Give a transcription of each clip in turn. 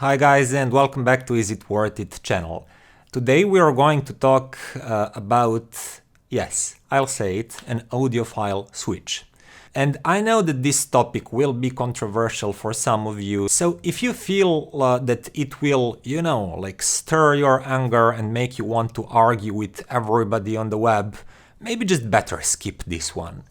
Hi guys, and welcome back to Is It Worth It channel. Today we are going to talk about, yes, I'll say it, an audiophile switch. And I know that this topic will be controversial for some of you, so if you feel that it will, stir your anger and make you want to argue with everybody on the web, maybe just better skip this one.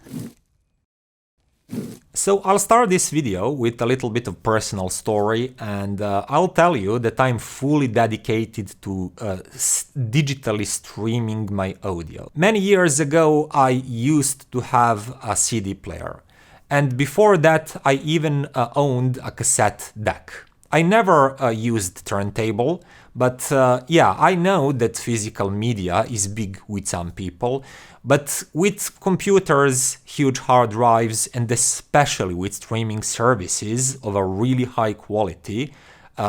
So I'll start this video with a little bit of personal story, and I'll tell you that I'm fully dedicated to digitally streaming my audio. Many years ago I used to have a CD player, and before that I even owned a cassette deck. I never used turntable, but yeah, I know that physical media is big with some people, but with computers, huge hard drives, and especially with streaming services of a really high quality,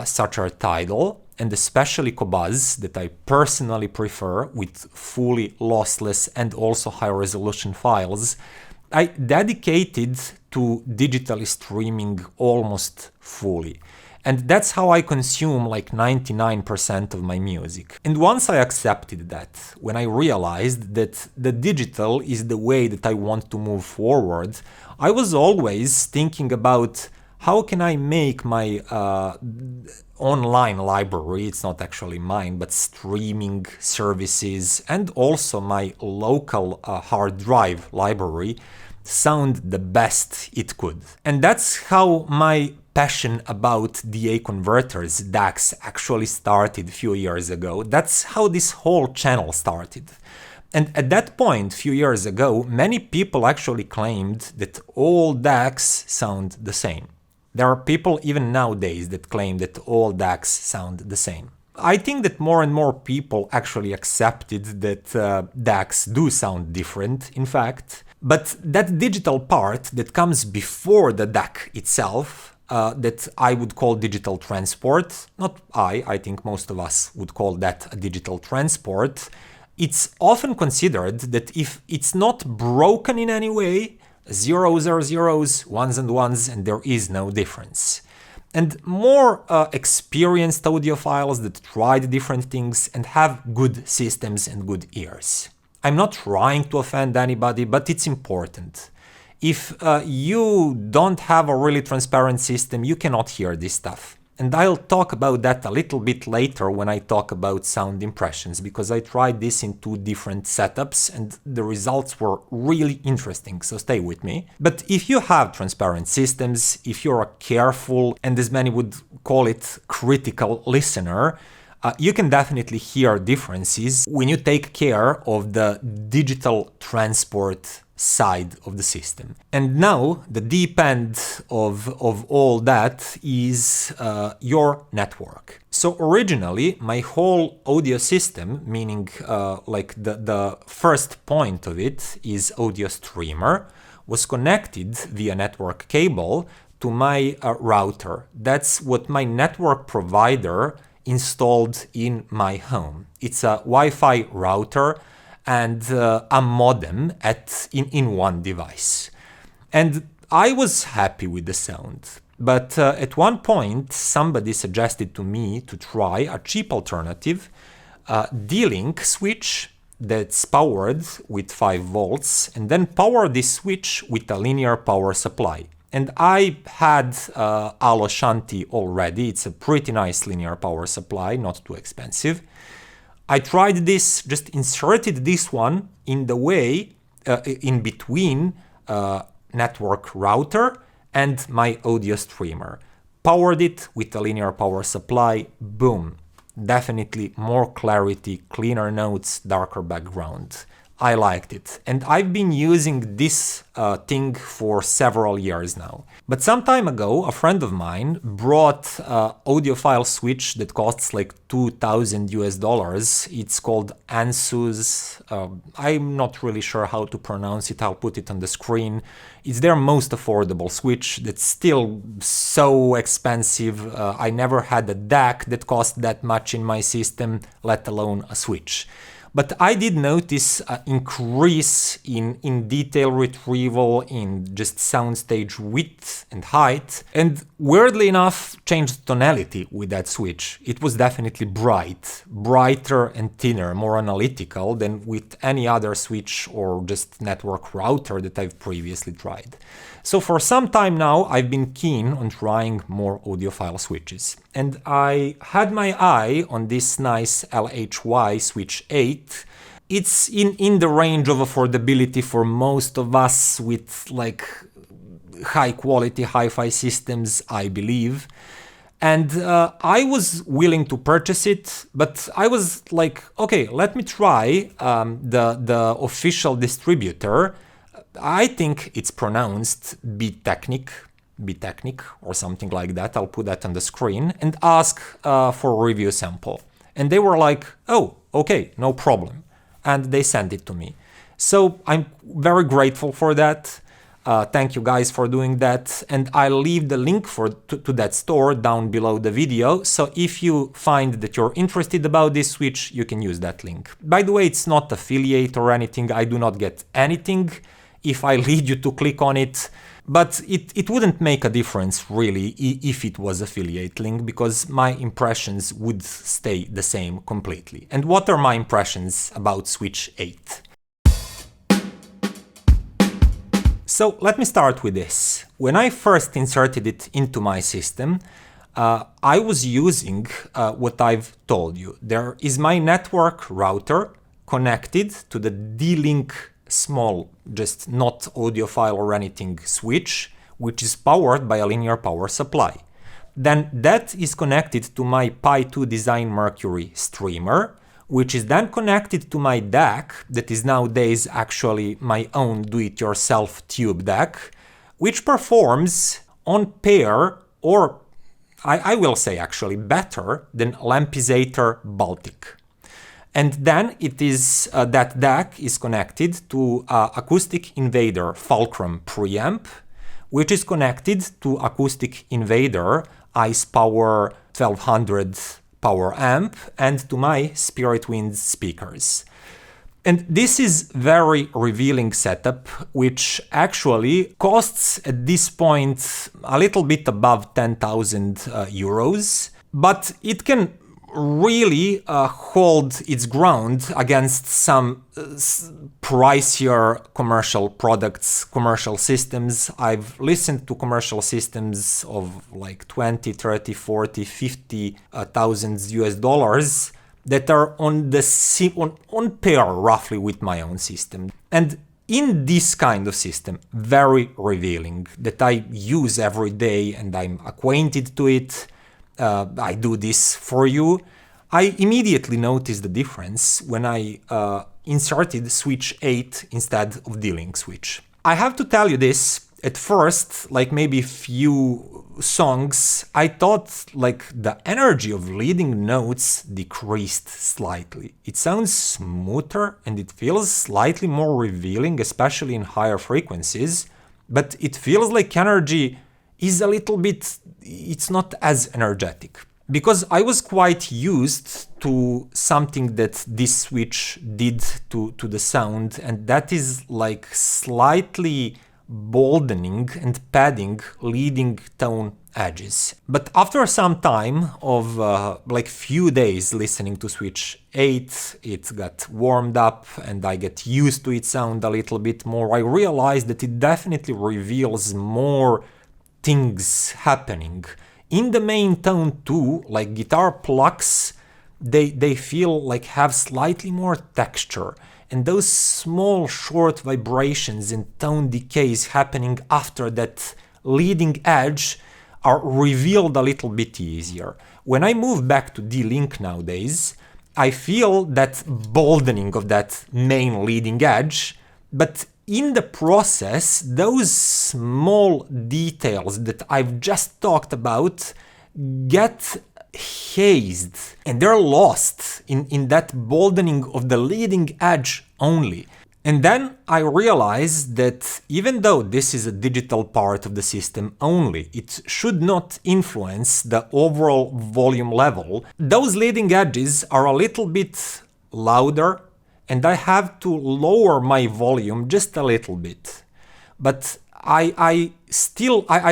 such as Tidal, and especially Qobuz, that I personally prefer, with fully lossless and also high-resolution files, I dedicated to digitally streaming almost fully. And that's how I consume like 99% of my music. And once I accepted that, when I realized that the digital is the way that I want to move forward, I was always thinking about how can I make my online library, it's not actually mine, but streaming services, and also my local hard drive library sound the best it could. And that's how my passion about DA converters, DACs, actually started a few years ago. That's how this whole channel started. And at that point, a few years ago, many people actually claimed that all DACs sound the same. There are people even nowadays that claim that all DACs sound the same. I think that more and more people actually accepted that DACs do sound different, in fact. But that digital part that comes before the DAC itself, that I would call digital transport, not I think most of us would call that a digital transport, it's often considered that if it's not broken in any way, zeros are zeros, ones and ones, and there is no difference. And more experienced audiophiles that tried different things and have good systems and good ears. I'm not trying to offend anybody, but it's important. If you don't have a really transparent system, you cannot hear this stuff. And I'll talk about that a little bit later when I talk about sound impressions, because I tried this in 2 different setups and the results were really interesting, so stay with me. But if you have transparent systems, if you're a careful, and as many would call it, critical listener, you can definitely hear differences when you take care of the digital transport side of the system. And now the deep end of all that is your network. So originally my whole audio system, meaning like the first point of it is audio streamer, was connected via network cable to my router. That's what my network provider installed in my home. It's a Wi-Fi router and a modem in one device. And I was happy with the sound. But at one point, somebody suggested to me to try a cheap alternative, D-Link switch that's powered with 5 volts, and then power this switch with a linear power supply. And I had LHY already. It's a pretty nice linear power supply, not too expensive. I tried this, just inserted this one in the way, in between network router and my audio streamer. Powered it with a linear power supply, boom. Definitely more clarity, cleaner notes, darker background. I liked it, and I've been using this thing for several years now. But some time ago, a friend of mine brought an audiophile switch that costs like $2,000 US. It's called Ansuz. I'm not really sure how to pronounce it. I'll put it on the screen. It's their most affordable switch that's still so expensive. I never had a DAC that cost that much in my system, let alone a switch. But I did notice an increase in detail retrieval, in just soundstage width and height, and weirdly enough changed tonality with that switch. It was definitely brighter and thinner, more analytical than with any other switch or just network router that I've previously tried. So for some time now, I've been keen on trying more audiophile switches. And I had my eye on this nice LHY SW-8. It's in the range of affordability for most of us with like high quality hi-fi systems, I believe. And I was willing to purchase it, but I was like, okay, let me try the official distributor. I think it's pronounced Bitechnik or something like that. I'll put that on the screen and ask for a review sample. And they were like, oh, okay, no problem. And they sent it to me. So I'm very grateful for that. Thank you guys for doing that. And I'll leave the link to that store down below the video. So if you find that you're interested about this switch, you can use that link. By the way, it's not affiliate or anything. I do not get anything if I lead you to click on it, but it wouldn't make a difference really if it was affiliate link, because my impressions would stay the same completely. And what are my impressions about SW-8? So let me start with this. When I first inserted it into my system, I was using what I've told you. There is my network router connected to the D-Link small, just not audiophile or anything switch, which is powered by a linear power supply. Then that is connected to my Pi 2 Design Mercury streamer, which is then connected to my DAC, that is nowadays actually my own do-it-yourself tube DAC, which performs on pair, or I will say actually better than Lampizator Baltic. And then it is that DAC is connected to Acoustic Invader Fulcrum preamp, which is connected to Acoustic Invader Ice Power 1200 power amp and to my Spirit Winds speakers. And this is very revealing setup, which actually costs at this point a little bit above 10,000 euros, but it can really hold its ground against some pricier commercial products, commercial systems. I've listened to commercial systems of like 20, 30, 40, 50,000 US dollars that are on pair roughly with my own system. And in this kind of system, very revealing, that I use every day and I'm acquainted to it, I do this for you, I immediately noticed the difference when I inserted SW-8 instead of D-Link switch. I have to tell you this, at first, like maybe a few songs, I thought like the energy of leading notes decreased slightly. It sounds smoother and it feels slightly more revealing, especially in higher frequencies, but it feels like energy is a little bit, it's not as energetic. Because I was quite used to something that this switch did to the sound, and that is like slightly boldening and padding leading tone edges. But after some time of like few days listening to SW-8, it got warmed up and I get used to its sound a little bit more. I realized that it definitely reveals more things happening. In the main tone too, like guitar plucks, they feel like have slightly more texture. And those small short vibrations and tone decays happening after that leading edge are revealed a little bit easier. When I move back to D-Link nowadays, I feel that boldening of that main leading edge, but in the process, those small details that I've just talked about get hazed and they're lost in that boldening of the leading edge only. And then I realized that even though this is a digital part of the system only, it should not influence the overall volume level. Those leading edges are a little bit louder and I have to lower my volume just a little bit. But I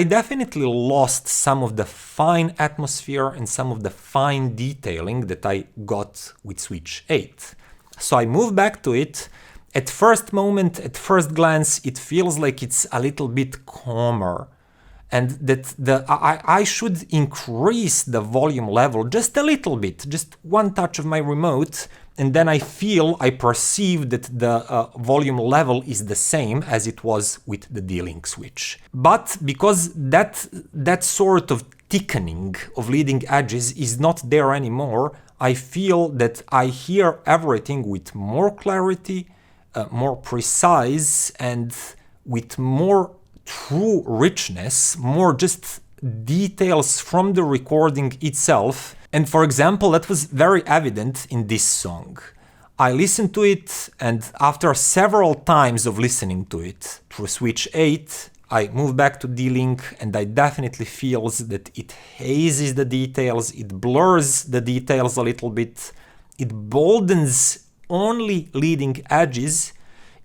definitely lost some of the fine atmosphere and some of the fine detailing that I got with Switch 8. So I moved back to it. At first moment, at first glance, it feels like it's a little bit calmer, and that I should increase the volume level just a little bit, just one touch of my remote, and then I perceive that the volume level is the same as it was with the D-Link switch. But because that sort of thickening of leading edges is not there anymore, I feel that I hear everything with more clarity, more precise, and with more true richness, more just details from the recording itself. And for example, that was very evident in this song. I listened to it, and after several times of listening to it through Switch 8, I moved back to D-Link, and I definitely feel that it hazes the details, it blurs the details a little bit, it boldens only leading edges.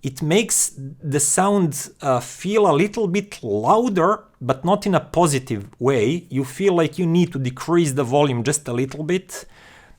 It makes the sound feel a little bit louder, but not in a positive way. You feel like you need to decrease the volume just a little bit,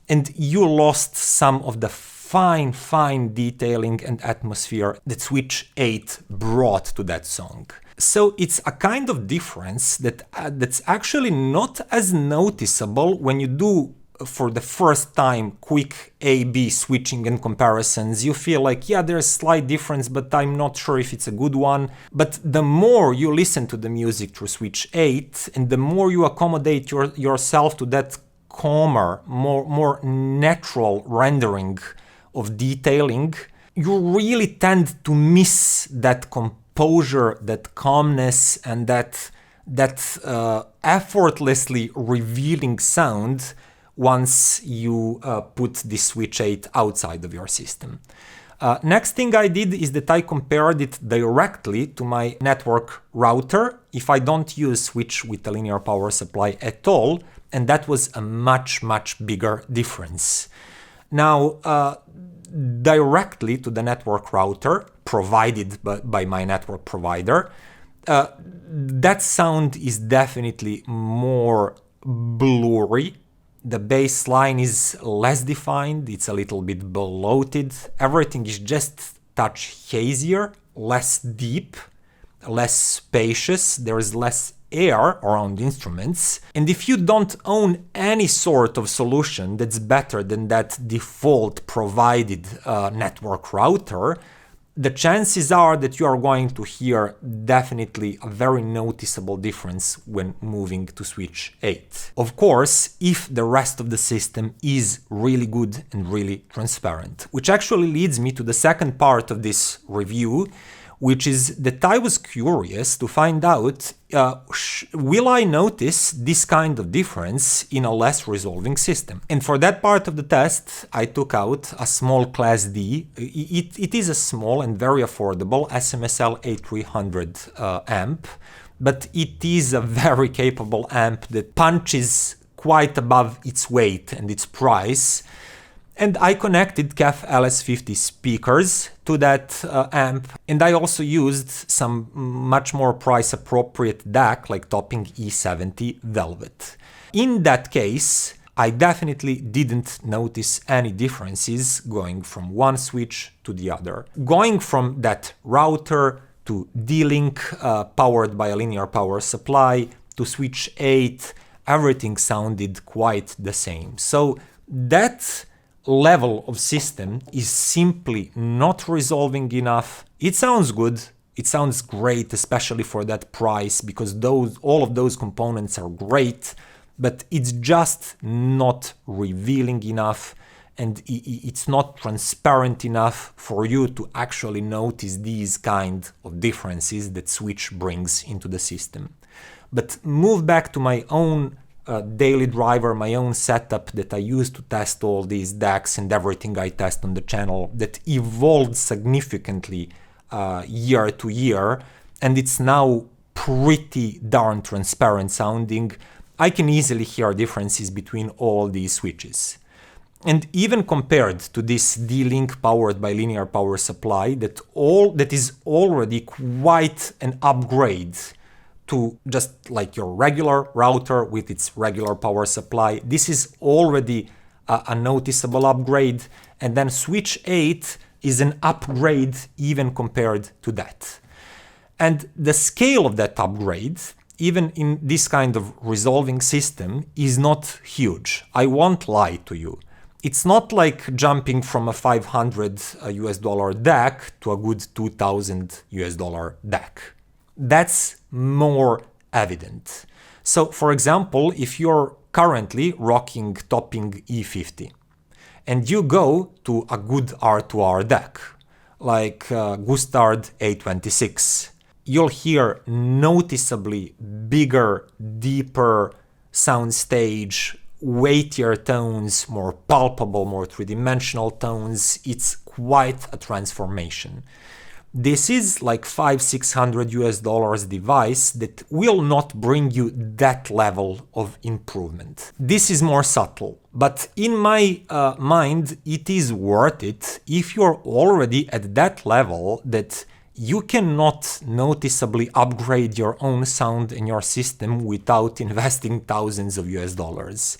and you lost some of the fine detailing and atmosphere that Switch 8 brought to that song. So it's a kind of difference that's actually not as noticeable when you do for the first time quick A-B switching and comparisons. You feel like, yeah, there's a slight difference, but I'm not sure if it's a good one. But the more you listen to the music through Switch 8, and the more you accommodate yourself to that calmer, more natural rendering of detailing, you really tend to miss that composure, that calmness, and that effortlessly revealing sound once you put the Switch 8 outside of your system. Next thing I did is that I compared it directly to my network router if I don't use Switch with a linear power supply at all, and that was a much bigger difference. Now, directly to the network router provided by my network provider, that sound is definitely more blurry. The bass line is less defined, it's a little bit bloated, everything is just touch hazier, less deep, less spacious, there is less air around instruments. And if you don't own any sort of solution that's better than that default provided network router, the chances are that you are going to hear definitely a very noticeable difference when moving to Switch 8. Of course, if the rest of the system is really good and really transparent. Which actually leads me to the second part of this review, which is that I was curious to find out, will I notice this kind of difference in a less resolving system? And for that part of the test, I took out a small Class D. It is a small and very affordable SMSL A300 amp, but it is a very capable amp that punches quite above its weight and its price. And I connected KEF LS50 speakers to that amp, and I also used some much more price-appropriate DAC like Topping E70 Velvet. In that case, I definitely didn't notice any differences going from one switch to the other. Going from that router to D-Link powered by a linear power supply to Switch 8, everything sounded quite the same. So that level of system is simply not resolving enough. It sounds good, it sounds great, especially for that price, because all of those components are great, but it's just not revealing enough, and it's not transparent enough for you to actually notice these kind of differences that Switch brings into the system. But move back to my own daily driver, my own setup that I use to test all these DACs and everything I test on the channel, that evolved significantly year to year, and it's now pretty darn transparent sounding. I can easily hear differences between all these switches. And even compared to this D-Link powered by linear power supply, that is already quite an upgrade to just like your regular router with its regular power supply. This is already a noticeable upgrade. And then switch 8 is an upgrade even compared to that. And the scale of that upgrade, even in this kind of resolving system, is not huge. I won't lie to you. It's not like jumping from a $500 US DAC to a good $2,000 US DAC. That's more evident. So for example, if you're currently rocking topping E50 and you go to a good R2R DAC, like Gustard A26, you'll hear noticeably bigger, deeper soundstage, weightier tones, more palpable, more three-dimensional tones. It's quite a transformation. This is like $500-600 US device that will not bring you that level of improvement. This is more subtle, but in my mind, it is worth it if you're already at that level that you cannot noticeably upgrade your own sound in your system without investing thousands of US dollars.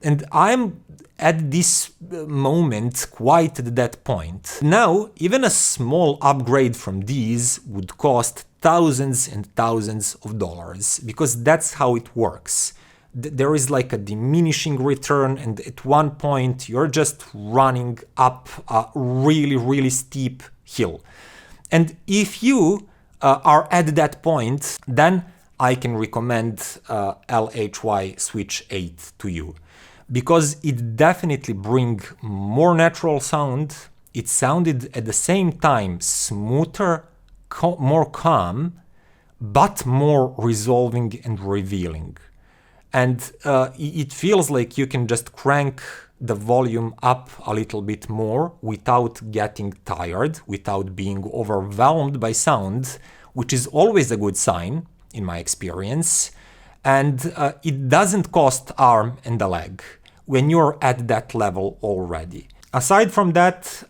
And I'm at this moment quite at that point. Now, even a small upgrade from these would cost thousands and thousands of dollars, because that's how it works. There is like a diminishing return, and at one point you're just running up a really, really steep hill. And if you are at that point, then I can recommend LHY SW-8 to you, because it definitely brings more natural sound. It sounded at the same time smoother, more calm, but more resolving and revealing. And it feels like you can just crank the volume up a little bit more without getting tired, without being overwhelmed by sound, which is always a good sign in my experience. And it doesn't cost arm and a leg when you're at that level already. Aside from that,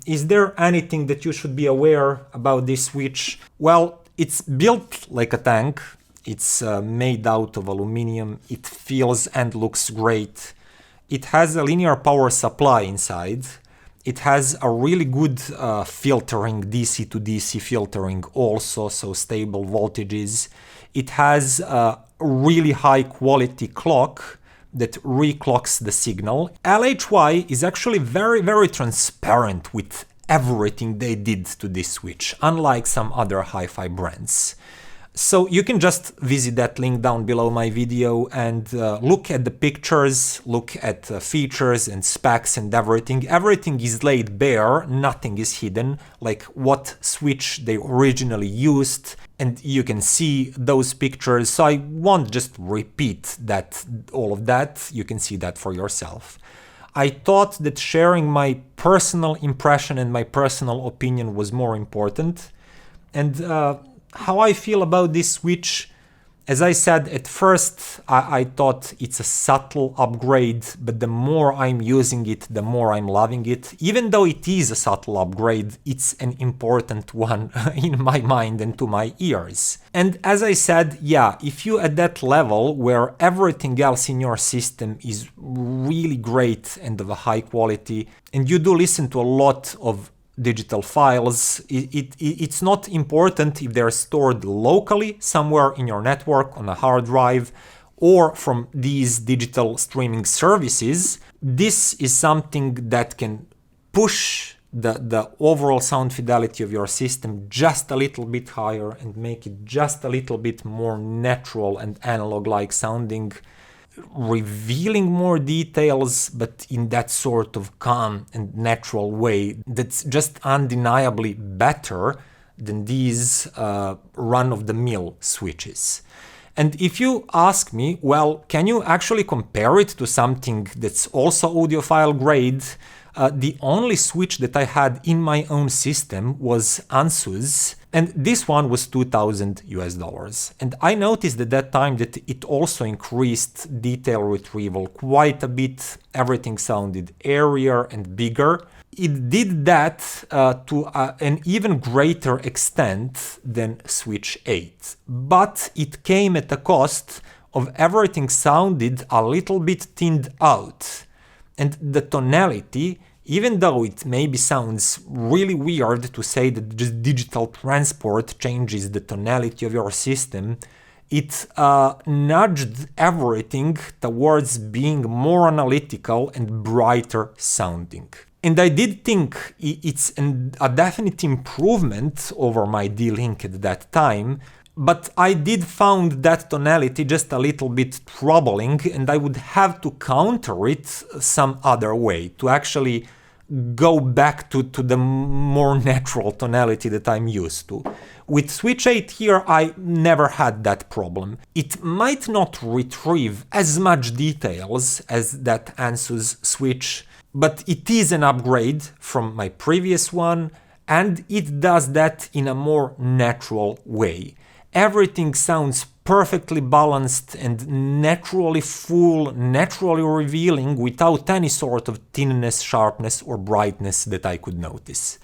is there anything that you should be aware about this switch? Well, it's built like a tank. It's made out of aluminum. It feels and looks great. It has a linear power supply inside. It has a really good filtering, DC to DC filtering also, so stable voltages. It has a really high quality clock that reclocks the signal. LHY is actually very, very transparent with everything they did to this switch, unlike some other hi-fi brands. So you can just visit that link down below my video and look at the pictures, look at features and specs and everything. Everything is laid bare, nothing is hidden, like what switch they originally used, and you can see those pictures. So I won't just repeat all of that, you can see that for yourself. I thought that sharing my personal impression and my personal opinion was more important. And how I feel about this switch, as I said, at first I thought it's a subtle upgrade, but the more I'm using it, the more I'm loving it. Even though it is a subtle upgrade, it's an important one in my mind and to my ears. And as I said, yeah, if you at that level where everything else in your system is really great and of a high quality, and you do listen to a lot of digital files, it's not important if they're stored locally somewhere in your network on a hard drive or from these digital streaming services. This is something that can push the overall sound fidelity of your system just a little bit higher and make it just a little bit more natural and analog-like sounding, revealing more details, but in that sort of calm and natural way that's just undeniably better than these run-of-the-mill switches. And if you ask me, well, can you actually compare it to something that's also audiophile grade? the only switch that I had in my own system was Ansuz, and this one was $2,000. And I noticed at that time that it also increased detail retrieval quite a bit. Everything sounded airier and bigger. It did that to an even greater extent than Switch 8, but it came at a cost of everything sounded a little bit thinned out. And the tonality, even though it maybe sounds really weird to say that just digital transport changes the tonality of your system, it nudged everything towards being more analytical and brighter sounding. And I did think it's a definite improvement over my D-Link at that time, but I did found that tonality just a little bit troubling, and I would have to counter it some other way to actually go back to the more natural tonality that I'm used to. With Switch 8 here, I never had that problem. It might not retrieve as much details as that Ansuz switch, but it is an upgrade from my previous one, and it does that in a more natural way. Everything sounds perfectly balanced and naturally full, naturally revealing without any sort of thinness, sharpness or brightness that I could notice.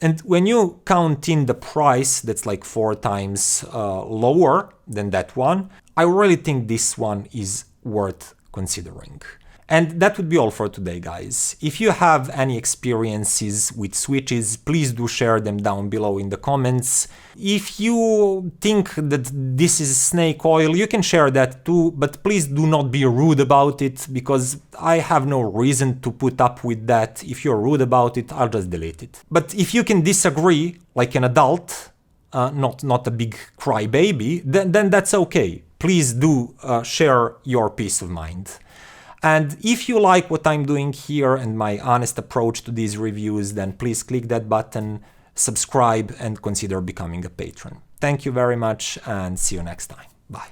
And when you count in the price, that's like 4 times lower than that one, I really think this one is worth considering. And that would be all for today, guys. If you have any experiences with switches, please do share them down below in the comments. If you think that this is snake oil, you can share that too, but please do not be rude about it, because I have no reason to put up with that. If you're rude about it, I'll just delete it. But if you can disagree like an adult, not a big crybaby, then that's okay. Please do share your peace of mind. And if you like what I'm doing here and my honest approach to these reviews, then please click that button, subscribe, and consider becoming a patron. Thank you very much, and see you next time. Bye.